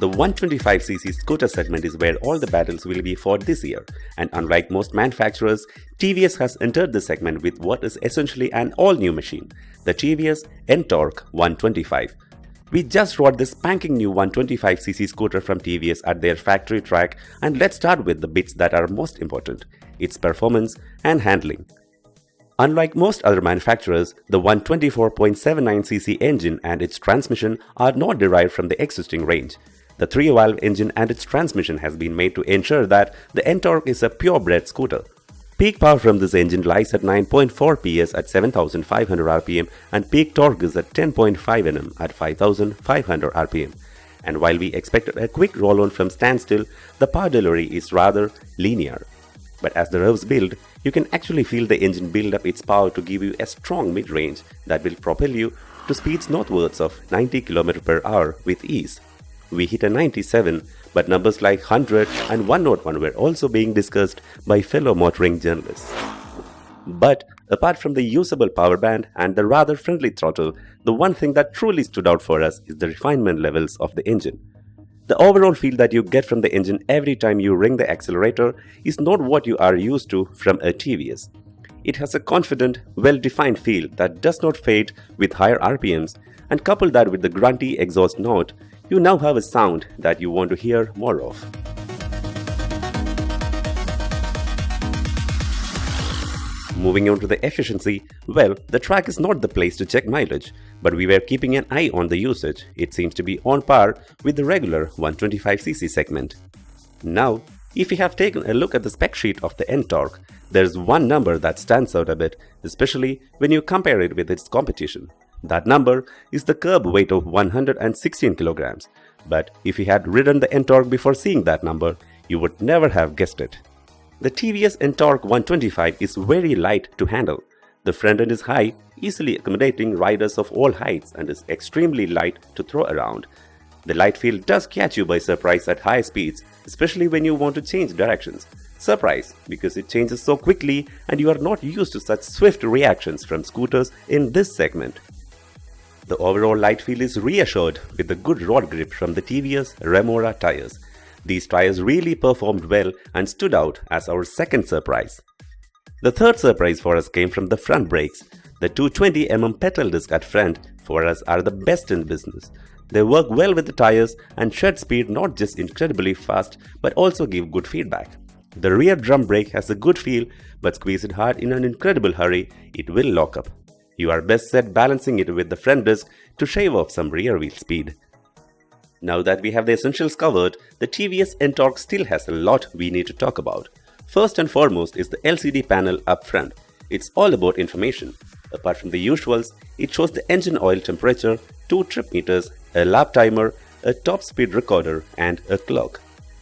The 125cc scooter segment is where all the battles will be fought this year, and unlike most manufacturers, TVS has entered the segment with what is essentially an all-new machine, the TVS NTORQ 125. We just rode this spanking new 125cc scooter from TVS at their factory track, and let's start with the bits that are most important, its performance and handling. Unlike most other manufacturers, the 124.79cc engine and its transmission are not derived from the existing range. The 3-valve engine and its transmission has been made to ensure that the NTORQ is a purebred scooter. Peak power from this engine lies at 9.4 PS at 7,500 rpm and peak torque is at 10.5 Nm at 5,500 rpm. And while we expected a quick roll-on from standstill, the power delivery is rather linear. But as the revs build, you can actually feel the engine build up its power to give you a strong mid-range that will propel you to speeds northwards of 90 km per hour with ease. We hit a 97, but numbers like 100 and 101 were also being discussed by fellow motoring journalists. But apart from the usable power band and the rather friendly throttle, the one thing that truly stood out for us is the refinement levels of the engine. The overall feel that you get from the engine every time you ring the accelerator is not what you are used to from a TVS. It has a confident, well-defined feel that does not fade with higher RPMs, and couple that with the grunty exhaust note, you now have a sound that you want to hear more of. Moving on to the efficiency, well, the track is not the place to check mileage, but we were keeping an eye on the usage. It seems to be on par with the regular 125cc segment. Now, if you have taken a look at the spec sheet of the NTORQ, there's one number that stands out a bit, especially when you compare it with its competition. That number is the curb weight of 116 kilograms. But if you had ridden the NTORQ before seeing that number, you would never have guessed it. The TVS NTORQ 125 is very light to handle. The front end is high, easily accommodating riders of all heights, and is extremely light to throw around. The light feel does catch you by surprise at high speeds, especially when you want to change directions. Surprise, because it changes so quickly and you are not used to such swift reactions from scooters in this segment. The overall light feel is reassured with the good road grip from the TVS Remora tires. These tires really performed well and stood out as our second surprise. The third surprise for us came from the front brakes. The 220mm pedal disc at front for us are the best in business. They work well with the tires and shed speed not just incredibly fast but also give good feedback. The rear drum brake has a good feel, but squeeze it hard in an incredible hurry, it will lock up. You are best set balancing it with the front disc to shave off some rear wheel speed. Now that we have the essentials covered, the TVS NTORQ still has a lot we need to talk about. First and foremost is the LCD panel up front. It's all about information. Apart from the usuals, it shows the engine oil temperature, 2 trip meters, a lap timer, a top speed recorder, and a clock.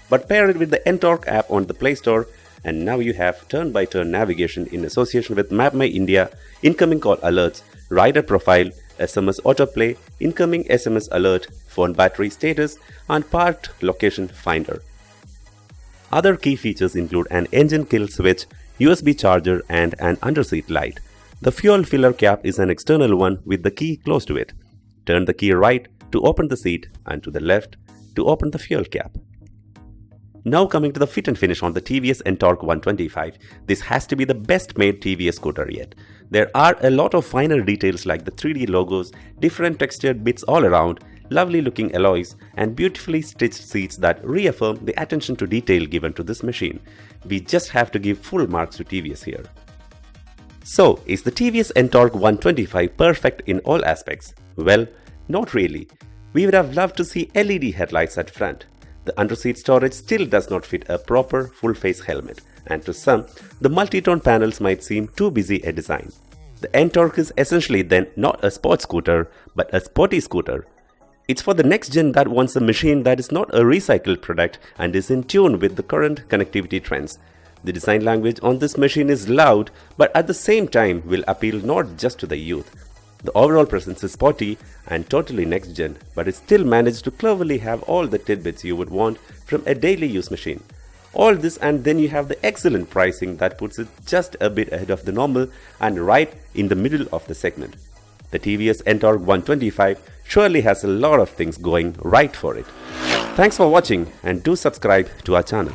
But pair it with the NTORQ app on the Play Store, and now you have turn-by-turn navigation in association with Map My India, incoming call alerts, rider profile, SMS autoplay, incoming SMS alert, phone battery status, and parked location finder. Other key features include an engine kill switch, USB charger, and an underseat light. The fuel filler cap is an external one with the key close to it. Turn the key right to open the seat and to the left to open the fuel cap. Now coming to the fit and finish on the TVS NTORQ 125, this has to be the best made TVS scooter yet. There are a lot of finer details like the 3D logos, different textured bits all around, lovely looking alloys, and beautifully stitched seats that reaffirm the attention to detail given to this machine. We just have to give full marks to TVS here. So, is the TVS NTORQ 125 perfect in all aspects? Well, not really. We would have loved to see LED headlights at front. The underseat storage still does not fit a proper full-face helmet, and to some, the multi-tone panels might seem too busy a design. The NTORQ is essentially then not a sports scooter, but a sporty scooter. It's for the next gen that wants a machine that is not a recycled product and is in tune with the current connectivity trends. The design language on this machine is loud, but at the same time will appeal not just to the youth. The overall presence is sporty and totally next gen, but it still managed to cleverly have all the tidbits you would want from a daily use machine. All this, and then you have the excellent pricing that puts it just a bit ahead of the normal and right in the middle of the segment. the TVS NTORQ 125 surely has a lot of things going right for it. Thanks for watching and do subscribe to our channel.